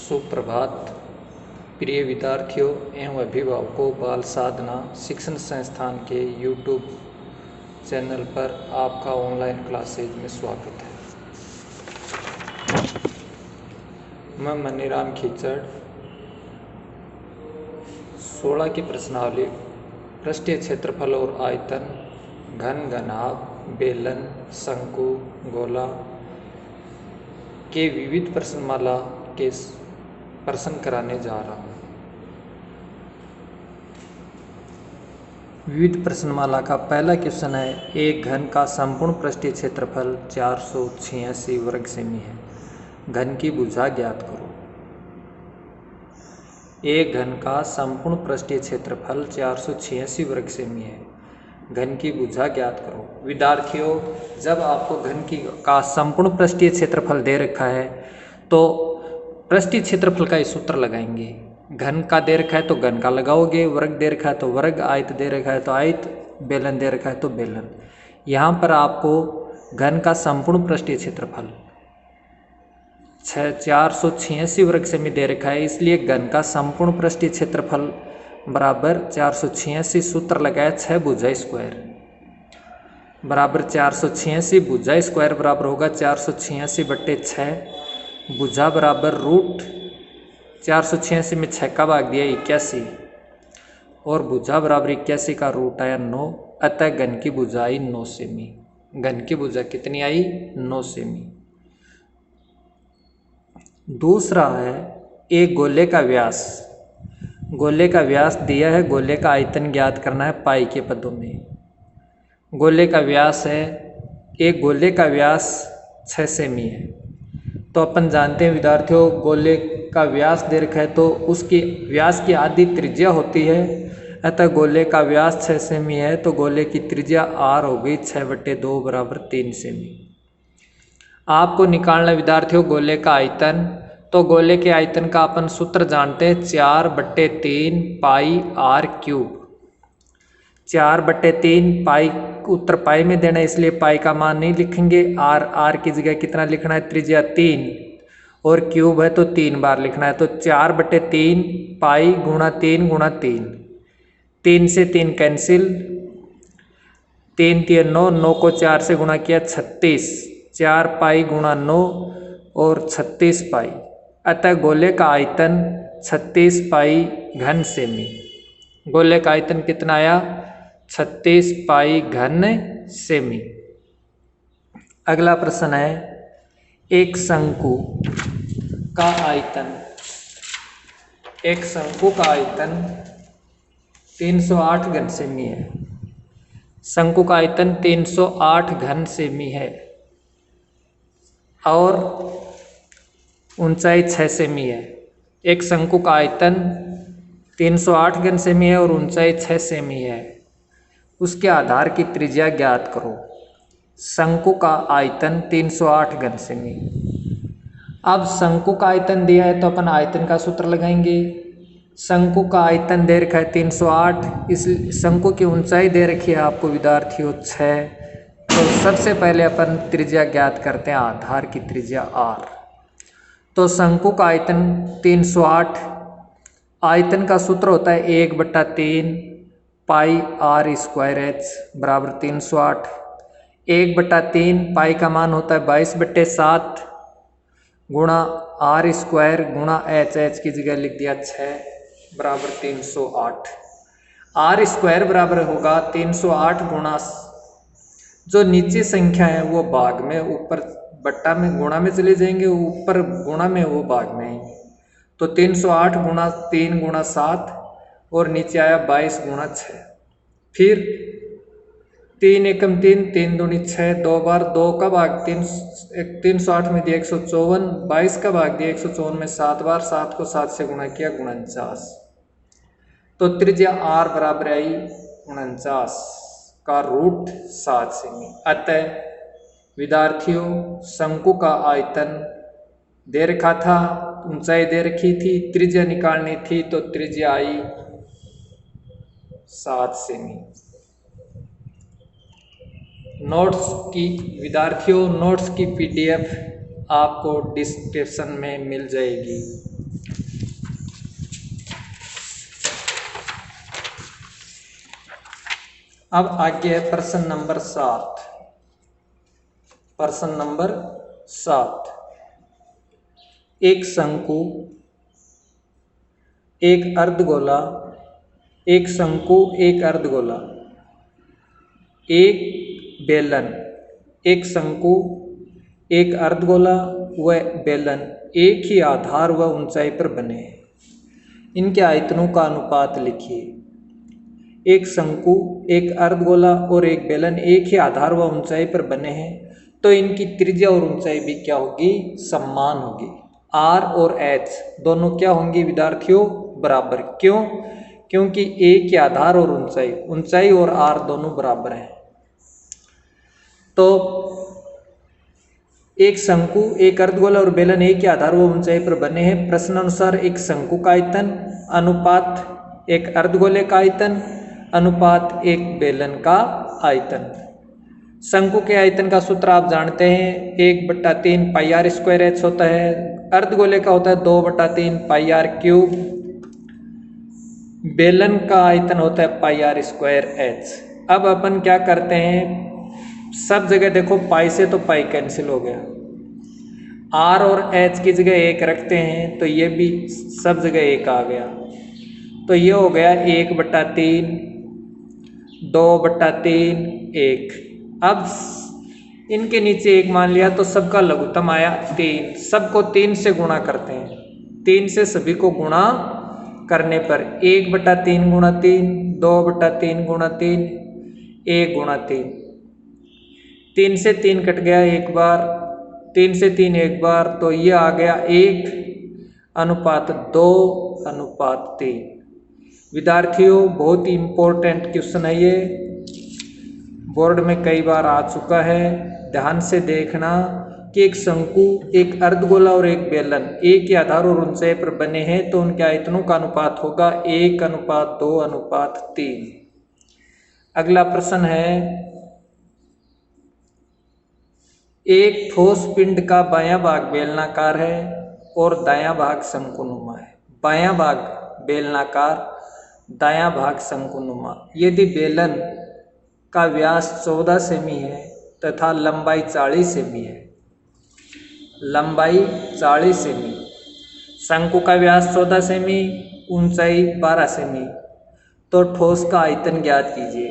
सुप्रभात प्रिय विद्यार्थियों एवं अभिभावकों। बाल साधना शिक्षण संस्थान के यूट्यूब चैनल पर आपका ऑनलाइन क्लासेज में स्वागत है। मैं मनीराम खिचड़ 16 की प्रश्नावली पृष्ठीय क्षेत्रफल और आयतन, घन, घनाभ, बेलन, शंकु, गोला के विविध प्रश्नमाला के प्रश्न कराने जा रहा हूँ। विविध प्रश्नमाला का पहला क्वेश्चन है, एक घन का संपूर्ण पृष्ठीय क्षेत्रफल 486 वर्ग सेमी है। घन की भुजा ज्ञात करो। एक घन का संपूर्ण पृष्ठीय क्षेत्रफल 486 वर्ग सेमी है। घन की भुजा ज्ञात करो। विद्यार्थियों, जब आपको घन का संपूर्ण पृष्ठीय क्षेत्रफल दे रखा है तो पृष्ठीय क्षेत्रफल का सूत्र लगाएंगे। घन का दे रखा है तो घन का लगाओगे, वर्ग दे रखा है तो वर्ग, आयत दे रखा है तो आयत, बेलन दे रखा है तो बेलन। यहाँ पर आपको घन का संपूर्ण पृष्ठीय क्षेत्रफल 486 वर्ग सेमी दे रखा है, इसलिए घन का संपूर्ण पृष्ठीय क्षेत्रफल बराबर 486 सूत्र लगाया 6 भुजा स्क्वायर बराबर 486 भुजा स्क्वायर बराबर होगा 486/6। भुजा बराबर रूट 486 में 6 का भाग दिया 81 और भुजा बराबर 81 का रूट आया 9। अतः घन की भुजा आई 9 सेमी। घन की भुजा कितनी आई? 9 सेमी। दूसरा है, एक गोले का व्यास। गोले का व्यास दिया है, गोले का आयतन ज्ञात करना है पाई के पदों में। गोले का व्यास है, एक गोले का व्यास 6 सेमी है। तो अपन जानते हैं विद्यार्थियों, गोले का व्यास दे रखा है तो उसकी व्यास की आधी त्रिज्या होती है। अतः गोले का व्यास 6 सेमी है तो गोले की त्रिज्या r हो गई 6/2 बराबर 3 सेमी। आपको निकालना विद्यार्थियों गोले का आयतन। तो गोले के आयतन का अपन सूत्र जानते हैं 4/3 पाई r क्यूब। 4/3 पाई, उत्तर पाई में देना इसलिए पाई का मान नहीं लिखेंगे। r की जगह कितना लिखना है? त्रिज्या 3 और क्यूब है तो 3 बार लिखना है। तो 4/3 पाई गुणा 3 गुणा 3, 3 से 3 कैंसिल, 3 3 9, 9 को 4 से गुणा किया 36, 4 पाई गुणा 9 और 36 पाई। अतः गोले का आयतन 36 पाई घन सेमी। गोले का आयतन कितना आया? 36 पाई घन सेमी। अगला प्रश्न है, एक शंकु का आयतन, एक शंकु का आयतन 308 घन सेमी है। शंकु का आयतन 308 घन सेमी है और ऊंचाई 6 सेमी है। एक शंकु का आयतन 308 घन सेमी है और ऊंचाई 6 सेमी है। उसके आधार की त्रिज्या ज्ञात करो। शंकु का आयतन 308 घन सेमी। अब शंकु का आयतन दिया है तो अपन आयतन का सूत्र लगाएंगे। शंकु का आयतन दे रखा है 308, इस शंकु की ऊंचाई दे रखी है आपको विद्यार्थियों 6। तो सबसे पहले अपन त्रिज्या ज्ञात करते हैं, आधार की त्रिज्या r। तो शंकु का आयतन 308, आयतन का सूत्र होता है 1/3 पाई r स्क्वायर h बराबर 308। 1/3 पाई का मान होता है 22/7 गुणा r स्क्वायर गुणा h की जगह लिख दिया 6 बराबर 308। r स्क्वायर बराबर होगा 308 गुणा, जो नीचे संख्या है वो भाग में, ऊपर बट्टा में गुणा में चले जाएंगे, ऊपर गुणा में वो भाग में आएंगे। तो 308 गुणा 3 गुणा 7 और नीचे आया 22 गुणा 6। फिर 3 एकम 3, 3 दूनी 6, 2 बार 2 का भाग 308 में दिया 154, 22 का भाग दिया 154 में 7 बार, 7 को 7 से गुणा किया 49। तो त्रिज्या r बराबर आई 49 का रूट 7 सेमी। अतः विद्यार्थियों, शंकु का आयतन दे रखा था, ऊंचाई दे रखी थी, त्रिज्या निकालनी थी तो त्रिज्या आई 7 सेमी। नोट्स की विद्यार्थियों, नोट्स की PDF आपको डिस्क्रिप्शन में मिल जाएगी। अब आगे है प्रश्न नंबर 7। प्रश्न नंबर 7, एक शंकु, एक अर्धगोला, एक शंकु, एक अर्धगोला, एक बेलन, एक शंकु, एक अर्धगोला व बेलन एक ही आधार व ऊंचाई पर बने हैं। इनके आयतनों का अनुपात लिखिए। एक शंकु, एक अर्धगोला और एक बेलन एक ही आधार व ऊंचाई पर बने हैं, तो इनकी त्रिज्या और ऊंचाई भी क्या होगी? समान होगी। आर और एच दोनों क्या होंगी विद्यार्थियों? बराबर। क्यों? क्योंकि एक ही आधार और ऊंचाई और आर दोनों बराबर हैं। तो एक शंकु, एक अर्धगोला और बेलन एक ही आधार व ऊंचाई पर बने हैं। प्रश्नानुसार एक शंकु का आयतन अनुपात एक अर्धगोले का आयतन अनुपात एक बेलन का आयतन। शंकु के आयतन का सूत्र आप जानते हैं, 1/3 पाई आर स्क्वायर एच होता है। अर्धगोले का होता है 2/3 पाई आर क्यूब। बेलन का आयतन होता है पाई आर स्क्वायर एच। अब अपन क्या करते हैं, सब जगह देखो पाई से तो पाई कैंसिल हो गया, आर और एच की जगह 1 रखते हैं तो ये भी सब जगह 1 आ गया, तो ये हो गया 1/3 2/3 1। अब इनके नीचे 1 मान लिया तो सबका लघुत्तम आया 3। सबको 3 से गुणा करते हैं, 3 से सभी को गुणा करने पर 1/3 गुणा 3, 2/3 गुणा 3, 1 गुणा 3। 3 से 3 कट गया एक बार, 3 से 3 एक बार, तो ये आ गया 1:2:3। विद्यार्थियों बहुत ही इंपॉर्टेंट क्वेश्चन है ये, बोर्ड में कई बार आ चुका है। ध्यान से देखना कि एक शंकु, एक अर्धगोला और एक बेलन एक ही आधार और ऊंचाई पर बने हैं, तो उनके आयतनों का अनुपात होगा 1:2:3। अगला प्रश्न है, एक ठोस पिंड का बायां भाग बेलनाकार है और दायां भाग शंकुनुमा है। बायां भाग बेलनाकार, दायां भाग शंकुनुमा। यदि बेलन का व्यास 14 सेमी है तथा लंबाई 40 सेमी है, लंबाई 40 सेमी, शंकु का व्यास 14 सेमी, ऊंचाई 12 सेमी, तो ठोस का आयतन ज्ञात कीजिए।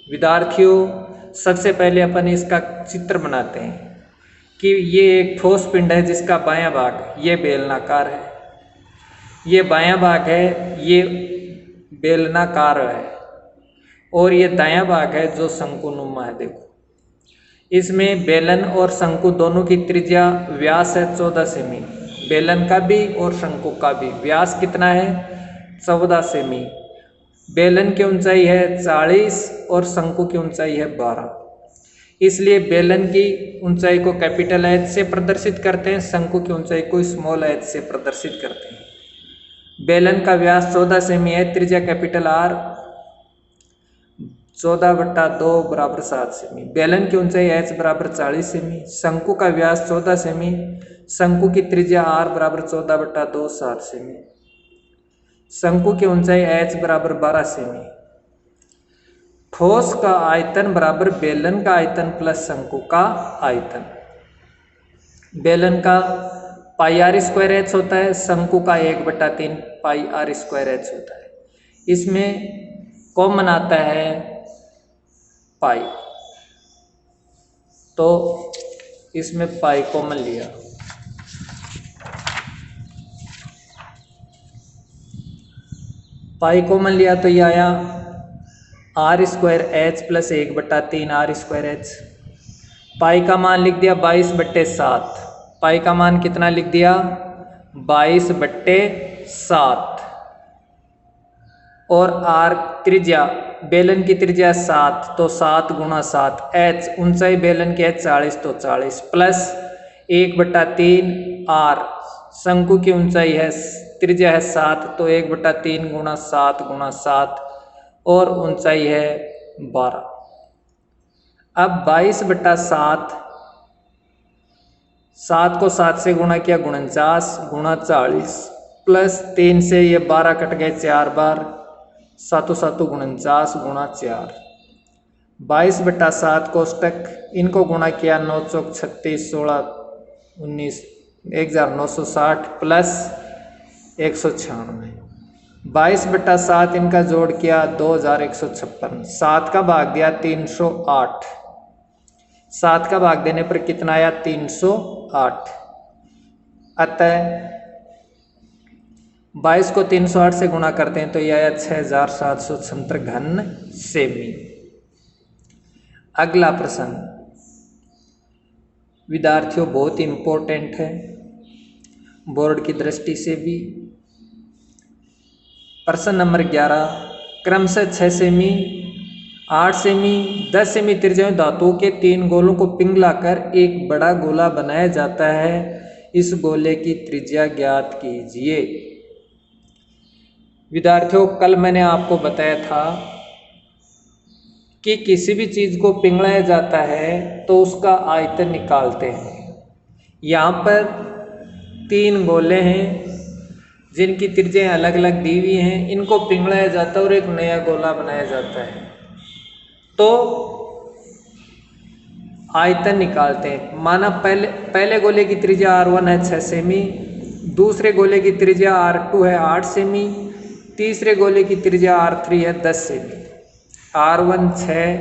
विद्यार्थियों सबसे पहले अपन इसका चित्र बनाते हैं कि ये एक ठोस पिंड है जिसका बायां भाग ये बेलनाकार है, ये बायां भाग है ये बेलनाकार है, और ये दायां भाग है जो शंकुनुमा है। देखो इसमें बेलन और शंकु दोनों की त्रिज्या व्यास है 14 सेमी, बेलन का भी और शंकु का भी व्यास कितना है? 14 सेमी। बेलन की ऊंचाई है 40 और शंकु की ऊंचाई है 12। इसलिए बेलन की ऊंचाई को कैपिटल एच से प्रदर्शित करते हैं, शंकु की ऊंचाई को स्मॉल एच से प्रदर्शित करते हैं। बेलन का व्यास 14 सेमी है, त्रिज्या कैपिटल आर, 14/2 बराबर 7 सेमी। बेलन की ऊंचाई h बराबर 40 सेमी, शंकु का व्यास 14 सेमी, शंकु की त्रिज्या r बराबर 14/2 7 सेमी, शंकु की ऊंचाई h बराबर 12 सेमी। ठोस का आयतन बराबर बेलन का आयतन प्लस शंकु का आयतन। बेलन का पाई आर स्क्वायर एच होता है, शंकु का 1/3 पाई आर स्क्वायर एच होता है। इसमें कॉमन आता है पाई, तो इसमें पाई कॉमन लिया, पाई कॉमन लिया तो ये आया R square H plus 1/3 R square H. Pi का मान लिख दिया 22/7। पाई का मान कितना लिख दिया? 22/7। और आर त्रिज्या, बेलन की त्रिज्या 7, तो 7 × 7। एच ऊंचाई बेलन की है 40, तो 40 प्लस 1/3 आर, शंकु की ऊंचाई है त्रिज्या है 7, तो 1/3 × 7 × 7 और ऊंचाई है 12। अब 22/7, 7 को 7 से गुणा किया 49 × 40 प्लस 3 से ये 12 कट गए 4 बार, 7 7 49 × 4, 22/7 कोष्टक, इनको गुणा किया 9 चौक 36, 16 19, 1960 प्लस 196। 22/7 इनका जोड़ किया 2156। 7 का भाग दिया 308। 7 का भाग देने पर कितना आया? 308। अतः 22 को 308 से गुणा करते हैं तो यह आया 6776 घन सेमी। अगला प्रश्न विद्यार्थियों बहुत इंपॉर्टेंट है बोर्ड की दृष्टि से भी। प्रश्न नंबर 11, क्रमशः 6 सेमी, 8 सेमी, 10 सेमी त्रिज्या धातुओं के 3 गोलों को पिघलाकर एक बड़ा गोला बनाया जाता है। इस गोले की त्रिज्या ज्ञात कीजिए। विद्यार्थियों, कल मैंने आपको बताया था कि किसी भी चीज को पिघलाया जाता है तो उसका आयतन निकालते हैं। यहाँ पर 3 गोले हैं जिनकी त्रिज्याएं अलग अलग दी हुई हैं। इनको पिघलाया जाता है और एक नया गोला बनाया जाता है तो आयतन निकालते हैं। माना पहले गोले की त्रिज्या R1 है 6 सेमी, दूसरे गोले की त्रिज्या R2 है 8 सेमी, तीसरे गोले की त्रिज्या R3 है 10 semi. R1 6,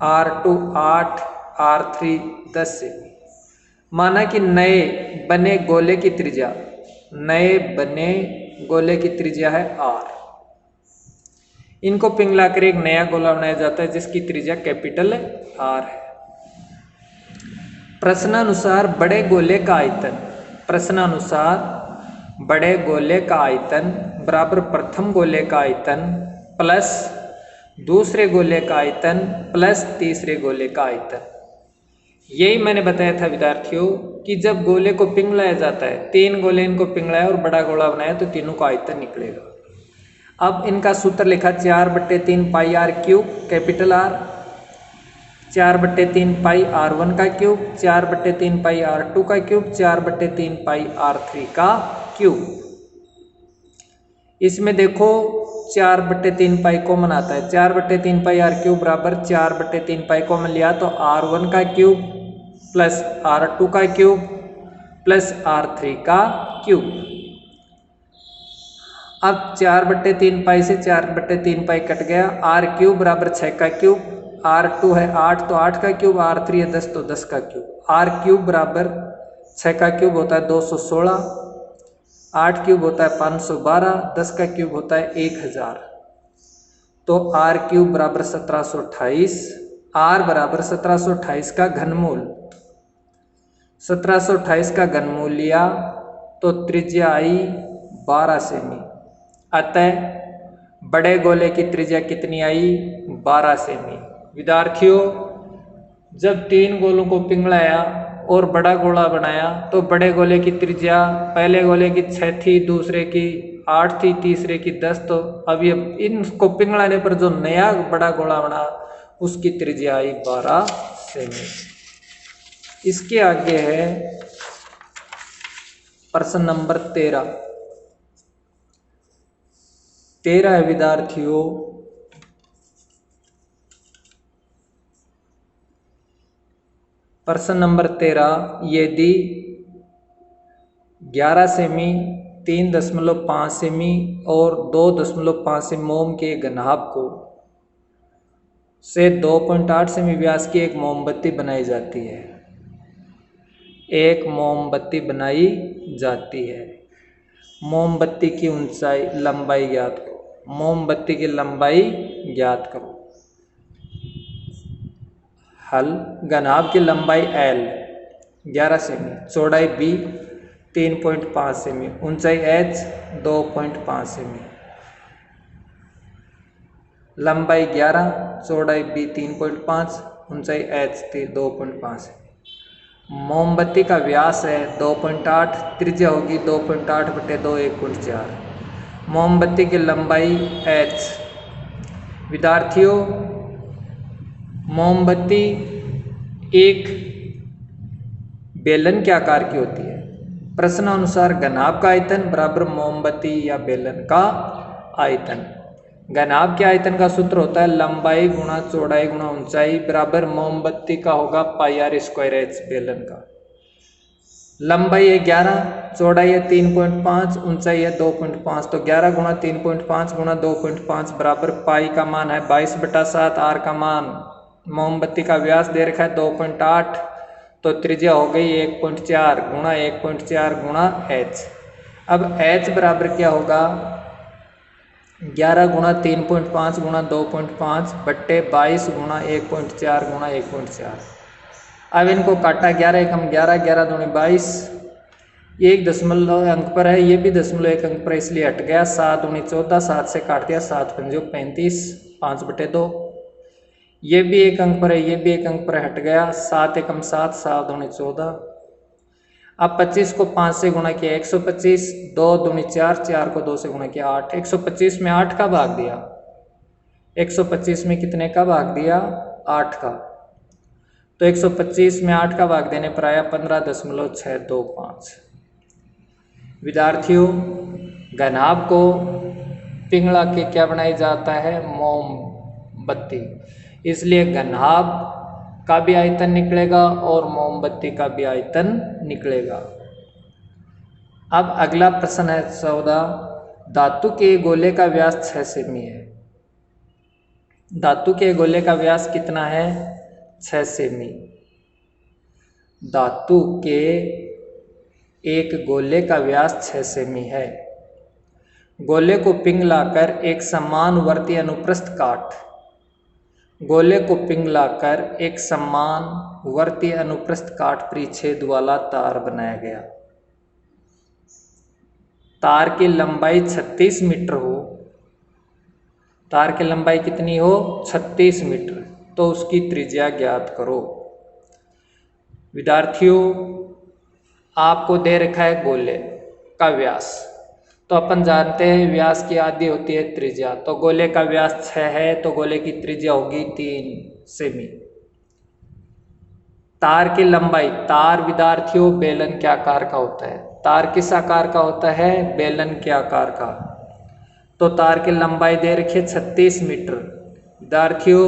R2 8, R3 10 semi. माना कि नए बने गोले की त्रिज्या है R। इनको पिघलाकर एक नया गोला बनाया जाता है जिसकी त्रिज्या कैपिटल R है। प्रश्नानुसार बड़े गोले का आयतन बराबर प्रथम गोले का आयतन प्लस दूसरे गोले का आयतन प्लस तीसरे गोले का आयतन। यही मैंने बताया था विद्यार्थियों कि जब गोले को पिघलाया जाता है, 3 गोले इनको पिघलाया और बड़ा गोला बनाया तो तीनों का आयतन निकलेगा। अब इनका सूत्र लिखा 4/3 पाई R क्यूब कैपिटल R, 4/3 पाई R1 का क्यूब, 4/3 पाई R2 का क्यूब, 4/3 पाई R3 का क्यूब। इसमें देखो 4/3 पाई कॉमन आता है। 4/3 पाई R क्यूब बराबर 4/3 पाई कॉमन लिया तो R1 का क्यूब प्लस R2 का क्यूब प्लस R3 का क्यूब। अब 4/3 पाई से 4/3 पाई कट गया। R क्यूब बराबर 6 का क्यूब, R2 है 8 तो 8 का क्यूब, R3 है 10 तो 10 का क्यूब। R क्यूब बराबर 6 का क्यूब होता है 216, 8 क्यूब होता है 512, 10 का क्यूब होता है 1000। तो R क्यूब बराबर 1728। R बराबर 1728 का घनमूल, 1728 का घनमूल लिया तो त्रिज्या आई 12 सेमी। अतः बड़े गोले की त्रिज्या कितनी आई? 12 सेमी। विद्यार्थियों, जब 3 गोलों को पिघलाया और बड़ा गोला बनाया तो बड़े गोले की त्रिज्या पहले गोले की 6 थी, दूसरे की 8 थी, तीसरे की 10। तो अब ये इनको पिघलाने पर जो नया बड़ा गोला बना उसकी त्रिज्या आई 12 सेमी। इसके आगे है प्रश्न नंबर 13 है विद्यार्थियों। प्रश्न नंबर 13, यदि 11 सेमी, 3.5 सेमी और 2.5 सेमी मोम के घनाभ को से 2.8 सेमी व्यास की एक मोमबत्ती बनाई जाती है। एक मोमबत्ती बनाई जाती है। मोमबत्ती की ऊंचाई लंबाई ज्ञात करो। मोमबत्ती की लंबाई ज्ञात करो। हल, घनाभ की लंबाई L 11 सेमी, चौड़ाई B 3.5 सेमी, ऊंचाई H 2.5 सेमी। लंबाई 11, चौड़ाई B 3.5, ऊंचाई H 2.5 सेमी। मोमबत्ती का व्यास है 2.8, त्रिज्या होगी 2.8/2 1.4। मोमबत्ती की लंबाई H। विद्यार्थियों, मोमबत्ती एक बेलन के आकार की होती है। प्रश्नानुसार घनाभ का आयतन बराबर मोमबत्ती या बेलन का आयतन। घनाभ के आयतन का सूत्र होता है लंबाई गुणा चौड़ाई गुणा ऊंचाई बराबर मोमबत्ती का होगा पाई आर स्क्वायर एच बेलन का। लंबाई है 11, चौड़ाई है 3.5, ऊंचाई है 2.5, तो 11 गुणा 3.5 गुणा 2.5 बराबर पाई का मान है 22/7, आर का मान मोमबत्ती का व्यास दे रखा है 2.8, तो त्रिज्या हो गई 1.4 गुणा 1.4 गुणा एच। अब एच बराबर क्या होगा 11 गुणा 3.5 गुणा 2.5 बट्टे 22 गुणा 1.4 गुणा 1.4। अब इनको काटा 11 एकम 11, 11 दूनी 22, ये एक दशमलव अंक पर है, ये भी दशमलव एक अंक पर इसलिए हट गया। 7 दूनी 14, 7 से काट दिया 7 पंजो 35, 5/2। ये भी एक अंक पर है, ये भी एक अंक पर हट गया। 7 एकम 7, 7 दूनी 14। अब 25 को 5 से गुणा किया 125, 2 दूनी 4, 4 को 2 से गुणा किया 8। 125 में 8 का भाग दिया, 125 में कितने का भाग दिया 8 का, तो 125 में 8 का भाग देने पर आया 15.625। विद्यार्थियों घनाभ को पिघला के क्या बनाया जाता है मोमबत्ती, इसलिए घनाभ का भी आयतन निकलेगा और मोमबत्ती का भी आयतन निकलेगा। अब अगला प्रश्न है 14, धातु के गोले का व्यास 6 सेमी है। धातु के गोले का व्यास कितना है 6 सेमी। धातु के एक गोले का व्यास 6 सेमी है। गोले को पिघलाकर एक समानुवर्ती अनुप्रस्थ काट, गोले को पिघलाकर एक समानुवर्ती अनुप्रस्थ काट परिच्छेद वाला तार बनाया गया। तार की लंबाई 36 मीटर हो, तार की लंबाई कितनी हो 36 मीटर, तो उसकी त्रिज्या ज्ञात करो। विद्यार्थियों आपको दे रखा है गोले का व्यास, तो अपन जानते हैं व्यास की आधी होती है त्रिज्या, तो गोले का व्यास 6 है तो गोले की त्रिज्या होगी 3 सेमी। तार की लंबाई, तार विद्यार्थियों बेलन के आकार का होता है। तार किस आकार का होता है बेलन के आकार का, तो तार की लंबाई दे रखी है 36 मीटर। विद्यार्थियों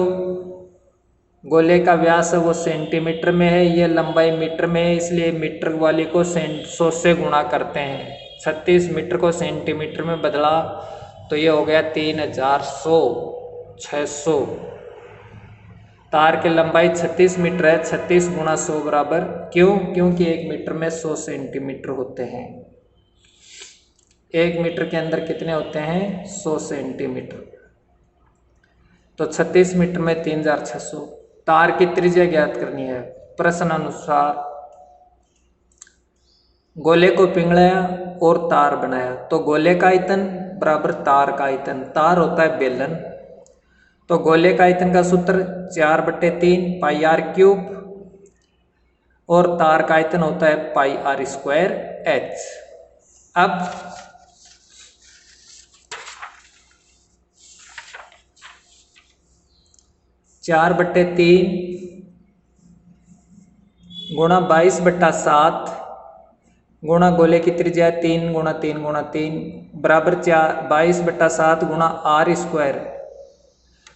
गोले का व्यास है वो सेंटीमीटर में है, ये लंबाई मीटर में है, इसलिए मीटर वाली को 100 से गुणा करते हैं। 36 मीटर को सेंटीमीटर में बदला तो ये हो गया 3100 600। तार की लंबाई 36 मीटर है, 36 गुणा 100 बराबर, क्यों, क्योंकि 1 मीटर में 100 सेंटीमीटर होते हैं। 1 मीटर के अंदर कितने होते हैं 100 सेंटीमीटर, तो 36 मीटर में 3600। तार की त्रिज्या ज्ञात करनी है। प्रश्न अनुसार गोले को पिघलाया और तार बनाया, तो गोले का आयतन बराबर तार का आयतन, तार होता है बेलन, तो गोले का आयतन का सूत्र 4/3 पाई आर क्यूब, और तार का आयतन होता है पाई आर स्क्वायर एच। अब चार बट्टे 3 गुणा 22/7 गुणा गोले की त्रिज्या 3 गुणा 3 गुणा 3 बराबर 22/7 गुणा आर स्क्वायर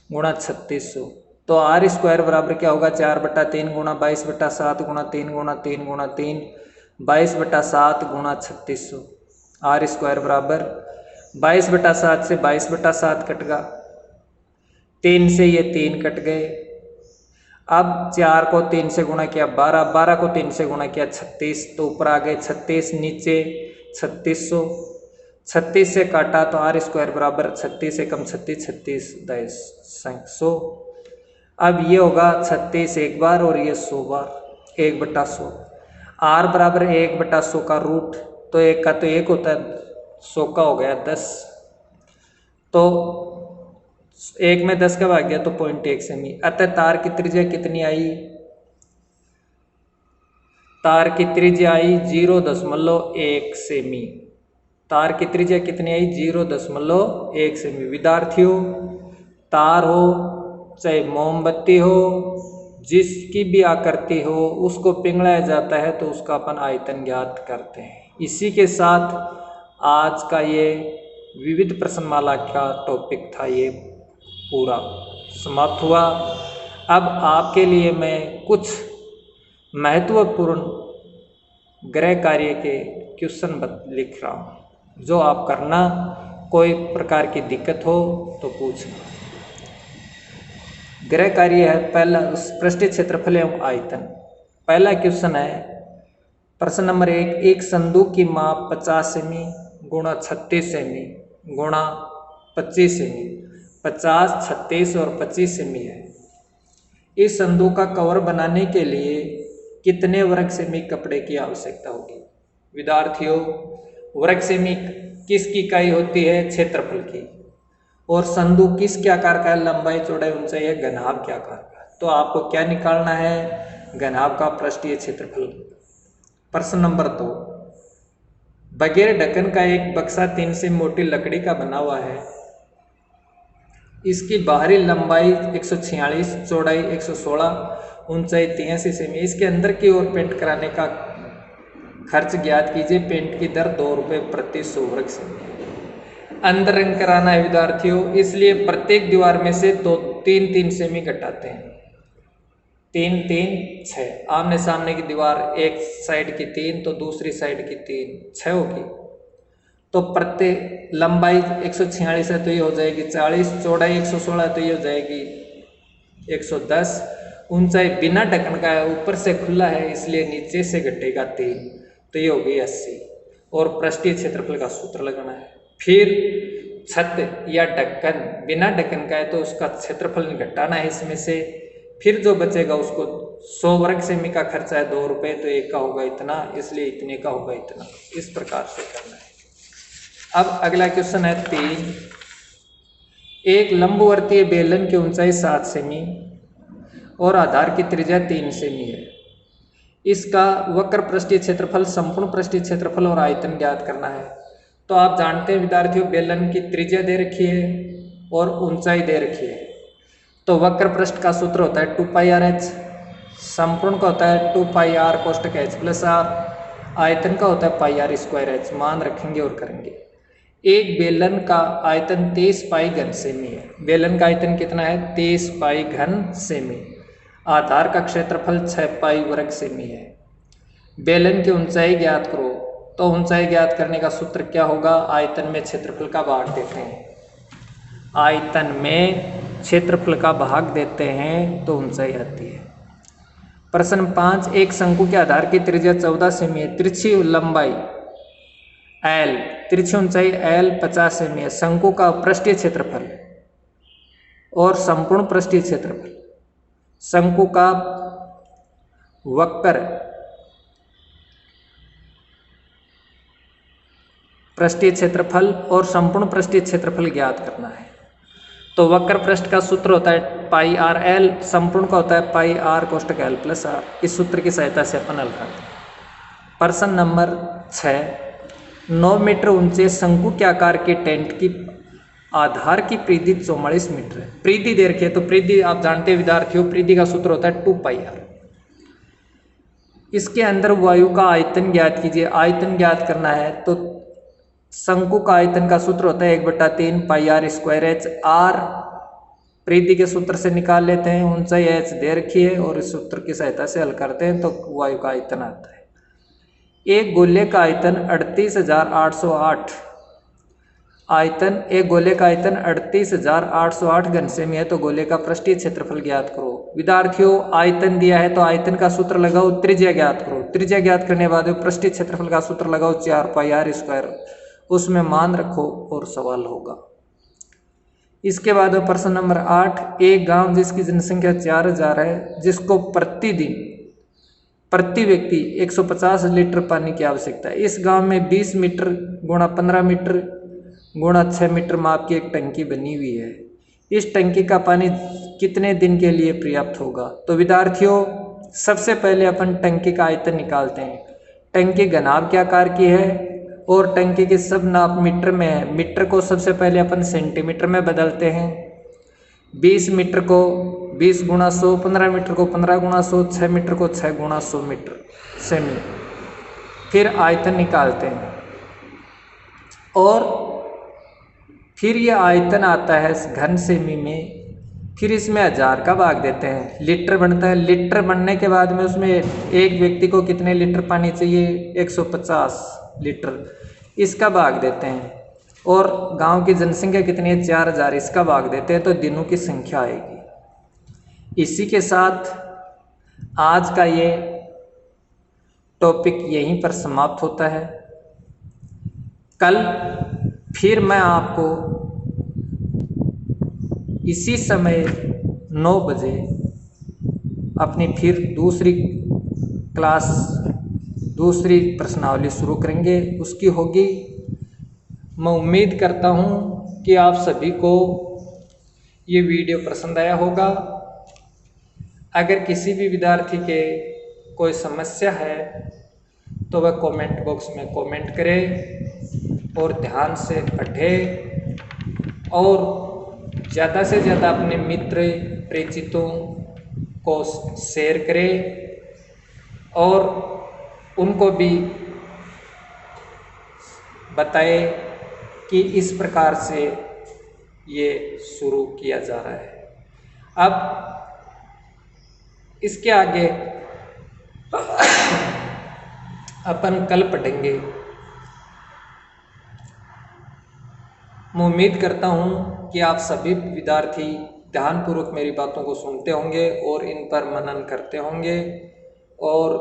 गुणा 3600, तो आर स्क्वायर बराबर क्या होगा 4/3 गुणा 22/7 गुणा 3 गुणा 3 गुणा 3 22/7 गुणा 3600। आर स्क्वायर बराबर 22/7 से 22/7 कट गया, 3 से ये 3 कट गए। अब 4 को 3 से गुणा किया 12, 12 को 3 से गुणा किया 36, तो ऊपर आ गए 36, नीचे 3600। 36 से काटा तो आर स्क्वायर बराबर 36 से कम 36, 36 100। अब ये होगा 36 एक बार और ये 100 बार, 1/100। आर बराबर 1/100 का रूट, तो 1 का तो 1 होता है, 100 का हो गया 10, तो 1 में 10 का भाग गया तो 0.1 सेमी। अतः तार की त्रिज्या कितनी आई, तार की त्रिज्या आई 0.1 सेमी। तार की त्रिज्या कितनी आई 0.1 सेमी। विद्यार्थियों तार हो चाहे मोमबत्ती हो, जिसकी भी आकृति हो, उसको पिघलाया जाता है तो उसका अपन आयतन ज्ञात करते हैं। इसी के साथ आज का ये विविध प्रश्नमाला का टॉपिक था ये पूरा समाप्त हुआ। अब आपके लिए मैं कुछ महत्वपूर्ण गृह कार्य के क्वेश्चन लिख रहा हूँ, जो आप करना, कोई प्रकार की दिक्कत हो तो पूछना। गृह कार्य है पहला, पृष्ठीय क्षेत्रफल एवं आयतन। पहला क्वेश्चन है, प्रश्न नंबर 1, एक संदूक की माप 50 सेमी गुणा 36 सेमी गुणा 25 सेमी, 50, 36 और 25 सेमी है। इस संदूक का कवर बनाने के लिए कितने वर्ग सेमी कपड़े की आवश्यकता होगी? विद्यार्थियों, वर्ग सेमी किसकी इकाई होती है? क्षेत्रफल की। और संदूक किस क्या आकार का है? लंबाई, चौड़ाई, ऊंचाई है, घनाभ क्या आकार का? तो आपको क्या निकालना है? घनाभ का पृष्ठीय क्षेत्रफल। प्रश्न नंबर 2, बगैर ढक्कन का एक बक्सा 3 से मोटी लकड़ी का बना हुआ है। इसकी बाहरी लंबाई 146, चौड़ाई 116, ऊंचाई 83 सेमी। इसके अंदर की ओर पेंट कराने का खर्च ज्ञात कीजिए। पेंट की दर 2 रुपये प्रति 100 वर्ग सेमी। अंदर रंग कराना है विद्यार्थियों, इसलिए प्रत्येक दीवार में से 3-3 सेमी घटाते हैं। 3, 3, 6। आमने सामने की दीवार एक साइड की 3 तो दूसरी साइड की 3, 6 होगी। तो प्रत्येक लंबाई 146 है तो ये हो जाएगी 40, चौड़ाई 116 है तो ये हो जाएगी 110, ऊंचाई बिना ढक्कन का है, ऊपर से खुला है इसलिए नीचे से घटेगा 3 तो ये होगी 80। और पृष्ठीय क्षेत्रफल का सूत्र लगाना है। फिर छत या ढक्कन बिना ढक्कन का है तो उसका क्षेत्रफल घटाना है इसमें से। फिर जो बचेगा उसको 100 वर्ग सेमी का खर्चा है 2 रुपये तो एक का होगा इतना, इसलिए इतने का होगा इतना। इस प्रकार से करना है। अब अगला क्वेश्चन है 3, एक लंबवर्तीय बेलन की ऊंचाई 7 सेमी और आधार की त्रिज्या 3 सेमी है। इसका वक्र पृष्ठीय क्षेत्रफल, संपूर्ण पृष्ठीय क्षेत्रफल और आयतन ज्ञात करना है। तो आप जानते हैं विद्यार्थियों, बेलन की त्रिज्या दे रखी है और ऊंचाई दे रखी है। तो वक्र पृष्ठ का सूत्र होता है 2πr/h, संपूर्ण का होता है 2πr कोष्टक h प्लस r, आयतन का होता है πr²h। मान रखेंगे और करेंगे। एक बेलन का आयतन 23 पाई घन सेमी है। बेलन का आयतन कितना है? 23 पाई घन सेमी। आधार का क्षेत्रफल 6 पाई वर्ग सेमी है। बेलन की ऊंचाई ज्ञात करो। तो ऊंचाई ज्ञात करने का सूत्र क्या होगा? आयतन में क्षेत्रफल का भाग देते हैं। आयतन में क्षेत्रफल का भाग देते हैं तो ऊंचाई आती है। प्रश्न 5, एक शंकु के आधार की त्रिज्या 14 सेमी है। तिरछी लंबाई L, तिरछी ऊंचाई L 50 सेमी है। शंकु का पृष्ठीय क्षेत्रफल और संपूर्ण पृष्ठीय क्षेत्रफल, शंकु का वक्र पृष्ठीय क्षेत्रफल और संपूर्ण पृष्ठीय क्षेत्रफल ज्ञात करना है। तो वक्र पृष्ठ का सूत्र होता है πr/l, संपूर्ण का होता है πr कोष्टक l प्लस r। इस सूत्र की सहायता से अपन हल करते हैं। प्रश्न नंबर 6, 9 मीटर ऊंचे शंकु के आकार के टेंट की आधार की परिधि 44 मीटर है। परिधि दे रखी है तो परिधि आप जानते हैं विद्यार्थियों, परिधि का सूत्र होता है 2πr। इसके अंदर वायु का आयतन ज्ञात कीजिए। आयतन ज्ञात करना है तो शंकु का आयतन का सूत्र होता है 1/3 πr²h। r परिधि के सूत्र से निकाल लेते हैं। ऊंचाई h दे रखी है और इस सूत्र की सहायता से हल करते हैं तो वायु का आयतन आता है। एक गोले का आयतन 38,808 एक गोले का आयतन 38,808 घन सेमी है। तो गोले का पृष्ठीय क्षेत्रफल ज्ञात करो। विद्यार्थियों, आयतन दिया है तो आयतन का सूत्र लगाओ, त्रिज्या ज्ञात करो। त्रिज्या ज्ञात करने के बाद पृष्ठीय क्षेत्रफल का सूत्र लगाओ 4πr²। उसमें मान रखो और सवाल होगा। इसके बाद प्रश्न नंबर 8, एक गांव जिसकी जनसंख्या 4000 है, जिसको प्रतिदिन प्रति व्यक्ति 150 लीटर पानी की आवश्यकता है। इस गांव में 20 मीटर गुणा 15 मीटर गुणा 6 मीटर माप की एक टंकी बनी हुई है। इस टंकी का पानी कितने दिन के लिए पर्याप्त होगा? तो विद्यार्थियों, सबसे पहले अपन टंकी का आयतन निकालते हैं। टंकी घनाभ के आकार की है और टंकी के सब नाप मीटर में है। मीटर को सबसे पहले अपन सेंटीमीटर में बदलते हैं। 20 मीटर को 20 गुणा 100, 15 मीटर को 15 गुणा 100, 6 मीटर को 6 गुणा 100 मीटर सेमी। फिर आयतन निकालते हैं और फिर ये आयतन आता है घन सेमी में, फिर इसमें 1000 का भाग देते हैं, लीटर बनता है। लीटर बनने के बाद में उसमें एक व्यक्ति को कितने लीटर पानी चाहिए, 150 लीटर, इसका भाग देते हैं। और गांव की जनसंख्या कितनी है, 4000, इसका भाग देते हैं, तो दिनों की संख्या आएगी। इसी के साथ आज का ये टॉपिक यहीं पर समाप्त होता है। कल फिर मैं आपको इसी समय 9 बजे अपनी फिर दूसरी क्लास, दूसरी प्रश्नावली शुरू करेंगे, उसकी होगी। मैं उम्मीद करता हूँ कि आप सभी को ये वीडियो पसंद आया होगा। अगर किसी भी विद्यार्थी के कोई समस्या है तो वह कमेंट बॉक्स में कमेंट करे और ध्यान से पढ़े और ज़्यादा से ज़्यादा अपने मित्र परिचितों को शेयर करें और उनको भी बताए कि इस प्रकार से ये शुरू किया जा रहा है। अब इसके आगे अपन कल पढ़ेंगे। मैं उम्मीद करता हूँ कि आप सभी विद्यार्थी ध्यानपूर्वक मेरी बातों को सुनते होंगे और इन पर मनन करते होंगे और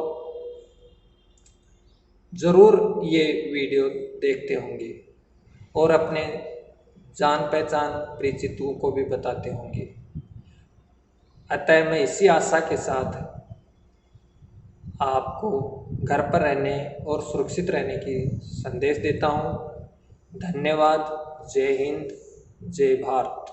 ज़रूर ये वीडियो देखते होंगे और अपने जान पहचान परिचितों को भी बताते होंगे। अतः मैं इसी आशा के साथ आपको घर पर रहने और सुरक्षित रहने की संदेश देता हूँ। धन्यवाद। जय हिंद, जय भारत।